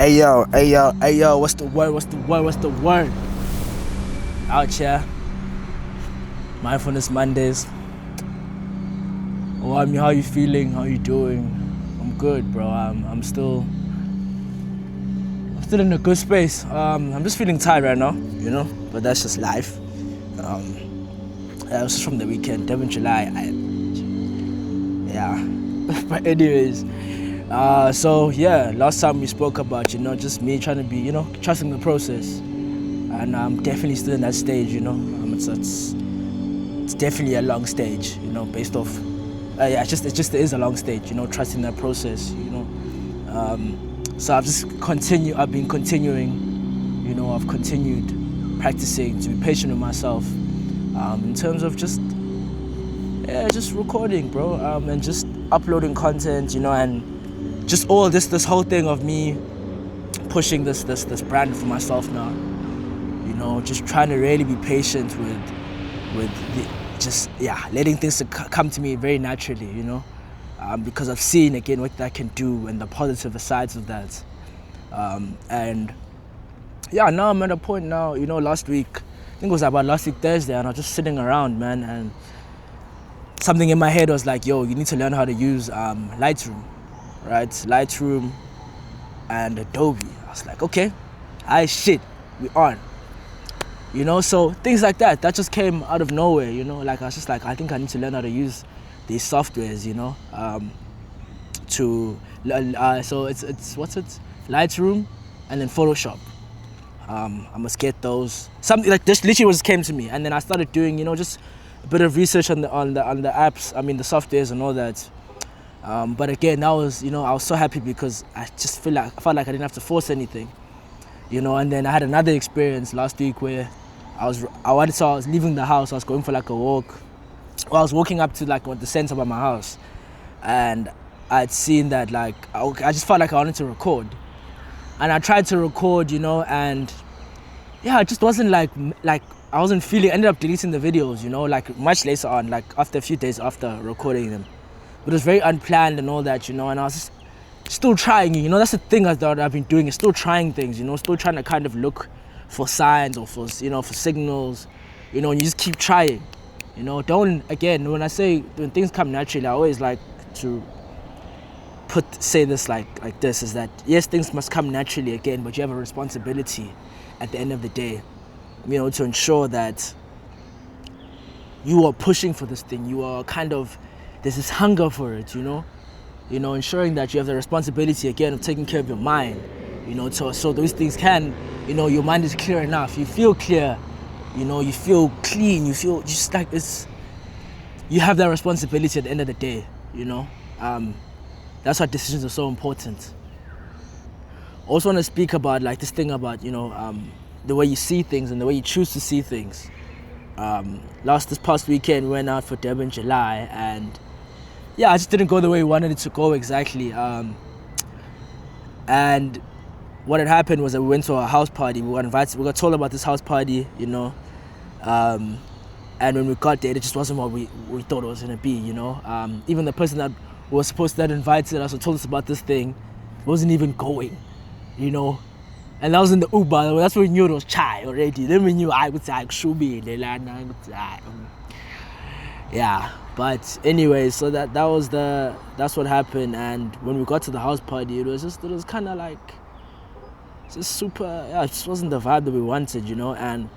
Hey yo, what's the word? Out here, Mindfulness Mondays. Oh, how you feeling? How you doing? I'm good, bro. I'm still in a good space. I'm just feeling tired right now, but that's just life. It was just from the weekend, 7th July. Yeah. But anyways, so yeah, last time we spoke about, just me trying to be, trusting the process. And I'm definitely still in that stage, it's definitely a long stage, based off, it is a long stage, trusting that process, so I've been continuing, I've continued practicing to be patient with myself, in terms of just recording, bro, and just uploading content, and just all this whole thing of me pushing this brand for myself now, just trying to really be patient letting things to come to me very naturally, because I've seen again what that can do and the positive sides of that, and yeah, now I'm at a point now, last week, I think it was about last week Thursday, and I was just sitting around, man, and something in my head was like, yo, you need to learn how to use Lightroom, right? Lightroom and Adobe. I was like, okay, we on. So things like that just came out of nowhere, like I was just like, I think I need to learn how to use these softwares, so it's Lightroom and then Photoshop. I must get those. Something like this literally just came to me, and then I started doing, just a bit of research on the apps, the softwares and all that. But again, I was so happy because I felt like I didn't have to force anything, and then I had another experience last week where I was leaving the house. I was going for like a walk. Well, I was walking up to like the center by my house, and I'd seen that like I just felt like I wanted to record, and I tried to record, and yeah, it just wasn't like I wasn't feeling. I ended up deleting the videos, like much later on, like after a few days after recording them. But it was very unplanned and all that, and I was just still trying, that's the thing that I've been doing, is still trying things, still trying to kind of look for signs or for signals, and you just keep trying, don't, again, when things come naturally, I always like to say this like this, is that yes, things must come naturally again, but you have a responsibility at the end of the day, to ensure that you are pushing for this thing, you are there's this hunger for it, ensuring that you have the responsibility again of taking care of your mind, so those things can, your mind is clear enough, you feel clear, you feel clean, you feel just like you have that responsibility at the end of the day, that's why decisions are so important. I also want to speak about like this thing about, the way you see things and the way you choose to see things. This past weekend we went out for 7th July, and yeah, I just didn't go the way we wanted it to go exactly. And what had happened was that we went to a house party. We got told about this house party, and when we got there, it just wasn't what we thought it was gonna be, even the person that was supposed to have invited us or told us about this thing wasn't even going, and that was in the Uber. That's when we knew it was chai already. Then we knew I would say should be yeah. But anyway, so that's what happened. And when we got to the house party, it was kind of like just super. Yeah, it just wasn't the vibe that we wanted, And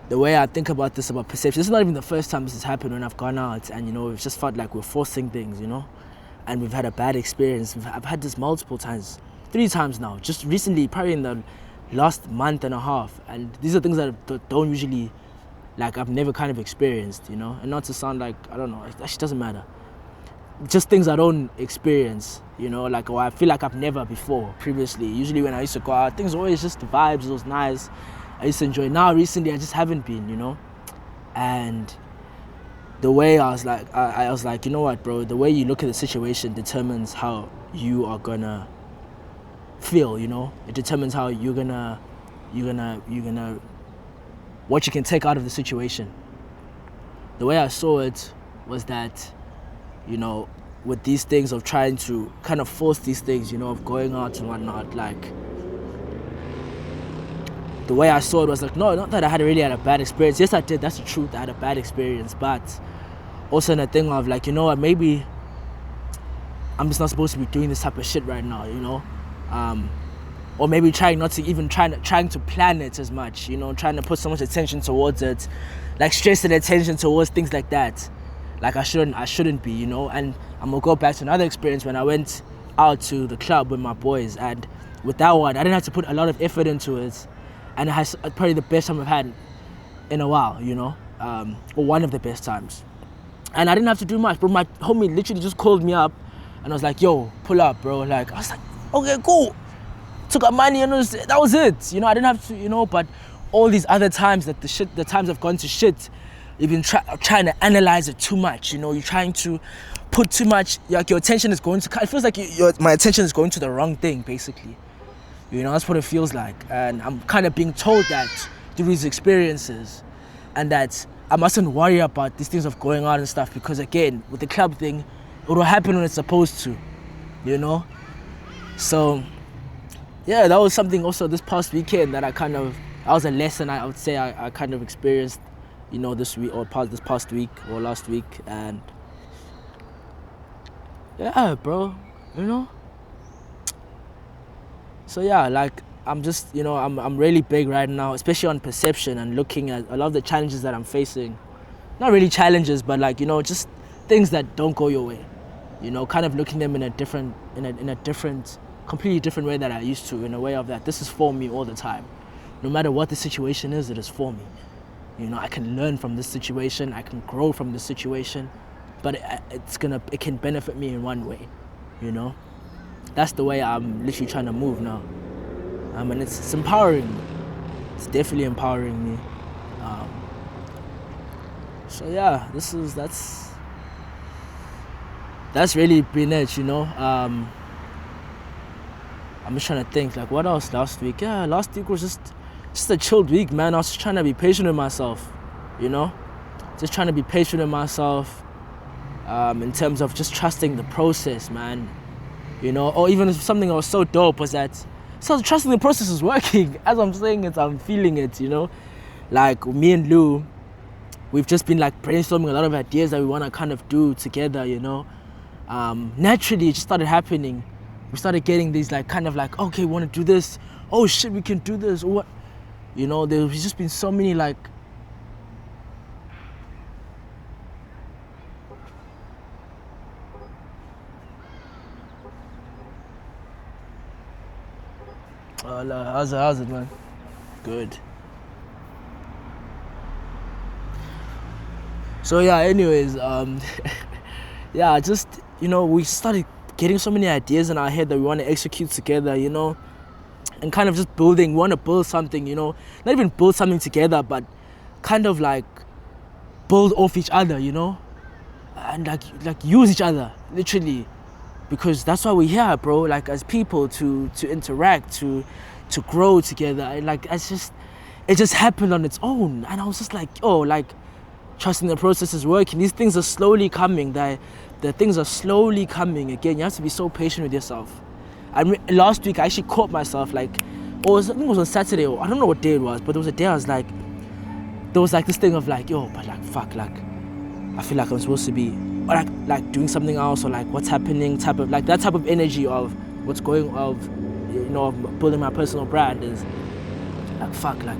the way I think about this, about perception, this is not even the first time this has happened when I've gone out, and we've just felt like we're forcing things, and we've had a bad experience. I've had this multiple times, 3 times now, just recently, probably in the last month and a half. And these are things that don't usually, like, I've never kind of experienced, and not to sound like, I don't know, it actually doesn't matter. Just things I don't experience, like, or I feel like I've never before, previously. Usually when I used to go out, things were always just the vibes, it was nice. I used to enjoy. Now, recently, I just haven't been, and the way I was like, you know what, bro, the way you look at the situation determines how you are gonna feel, it determines how you're gonna what you can take out of the situation. The way I saw it was that, with these things of trying to kind of force these things, you know, of going out and whatnot, like, the way I saw it was like, no, not that I really had a bad experience. Yes, I did. That's the truth. I had a bad experience, but also in a thing of like, you know what, maybe I'm just not supposed to be doing this type of shit right now, you know, or maybe trying to plan it as much, you know, trying to put so much attention towards it, like stress and attention towards things like that. Like I shouldn't be, you know. And I'm gonna go back to another experience when I went out to the club with my boys, and with that one, I didn't have to put a lot of effort into it, and it has probably the best time I've had in a while, you know, or one of the best times. And I didn't have to do much, bro. My homie literally just called me up, and I was like, "Yo, pull up, bro." Like I was like, "Okay, cool." Took out money, and that was it. You know, I didn't have to, you know. But all these other times that the times I've gone to shit, you've been trying to analyze it too much. You know, you're trying to put too much. Like your attention is going to. It feels like my attention is going to the wrong thing, basically. You know, that's what it feels like. And I'm kind of being told that through these experiences, and that I mustn't worry about these things of going out and stuff, because again, with the club thing, it will happen when it's supposed to, you know. So yeah, that was something also this past weekend that that was a lesson I would say I kind of experienced, you know, this week or this past week or last week. And yeah, bro, you know. So yeah, like I'm just, you know, I'm really big right now, especially on perception and looking at a lot of the challenges that I'm facing. Not really challenges, but like, you know, just things that don't go your way. You know, kind of looking at them in a different, completely different way that I used to, in a way of that this is for me all the time. No matter what the situation is, it is for me. You know, I can learn from this situation, I can grow from this situation, but it can benefit me in one way, you know? That's the way I'm literally trying to move now. And it's empowering me. It's definitely empowering me. So yeah, that's really been it, you know? I'm just trying to think, like, what else last week? Yeah, last week was just a chilled week, man. I was just trying to be patient with myself, you know? Just trying to be patient with myself, in terms of just trusting the process, man. You know, or even something that was so dope was that, so trusting the process is working. As I'm saying it, I'm feeling it, you know? Like, me and Lou, we've just been like brainstorming a lot of ideas that we want to kind of do together, you know? Naturally, it just started happening. We started getting these like, kind of like, okay, we want to do this. Oh shit, we can do this. Or what? You know, there's just been so many like, how's it, man? Good. So yeah, anyways, yeah, just, you know, we started getting so many ideas in our head that we want to execute together, you know, and kind of just we want to build something, you know, not even build something together, but kind of like build off each other, you know, and like use each other, literally, because that's why we're here, bro, like as people, to interact, to grow together. And like, it just happened on its own, and I was just like, oh, like, trusting the process is working. These things are slowly coming. The things are slowly coming. Again, you have to be so patient with yourself. Last week, I actually caught myself, like, I think it was on Saturday, or I don't know what day it was, but there was a day I was like, there was like this thing of like, yo, but like, fuck, like, I feel like I'm supposed to be, or like doing something else, or like what's happening, type of, like that type of energy of what's going, of, you know, of building my personal brand is like, fuck, like,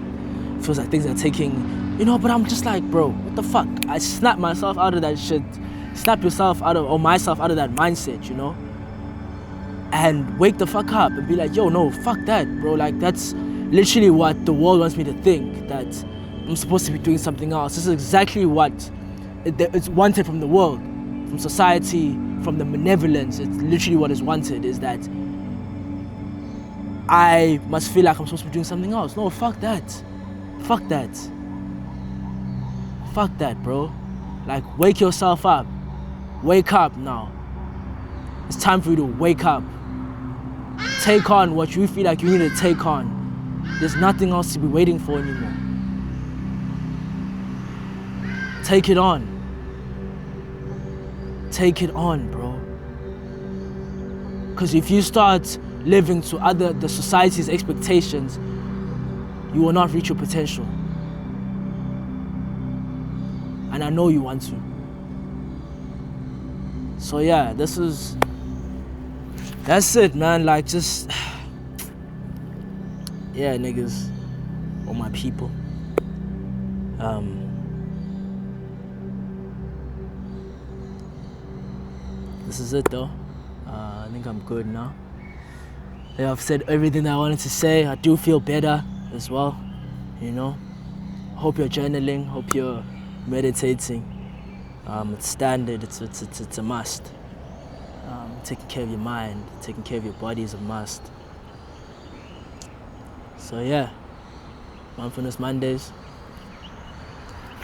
feels like things are taking, you know, but I'm just like, bro, what the fuck? I snap myself out of that shit. Snap yourself out of, or myself out of that mindset, you know? And wake the fuck up and be like, yo, no, fuck that, bro. Like, that's literally what the world wants me to think, that I'm supposed to be doing something else. This is exactly what it's wanted from the world, from society, from the benevolence. It's literally what is wanted, is that I must feel like I'm supposed to be doing something else. No, fuck that. Fuck that. Fuck that, bro. Like, wake yourself up. Wake up now. It's time for you to wake up. Take on what you feel like you need to take on. There's nothing else to be waiting for anymore. Take it on. Take it on, bro. Because if you start living to the society's expectations, you will not reach your potential. And I know you want to. So yeah, that's it, man. Like, just, yeah, niggas, all my people. This is it though. I think I'm good now. Yeah, I've said everything I wanted to say. I do feel better as well, you know. Hope you're journaling, hope you're meditating. It's standard, it's a must. Taking care of your mind, taking care of your body is a must. So yeah, Mindfulness Mondays.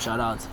Shout out.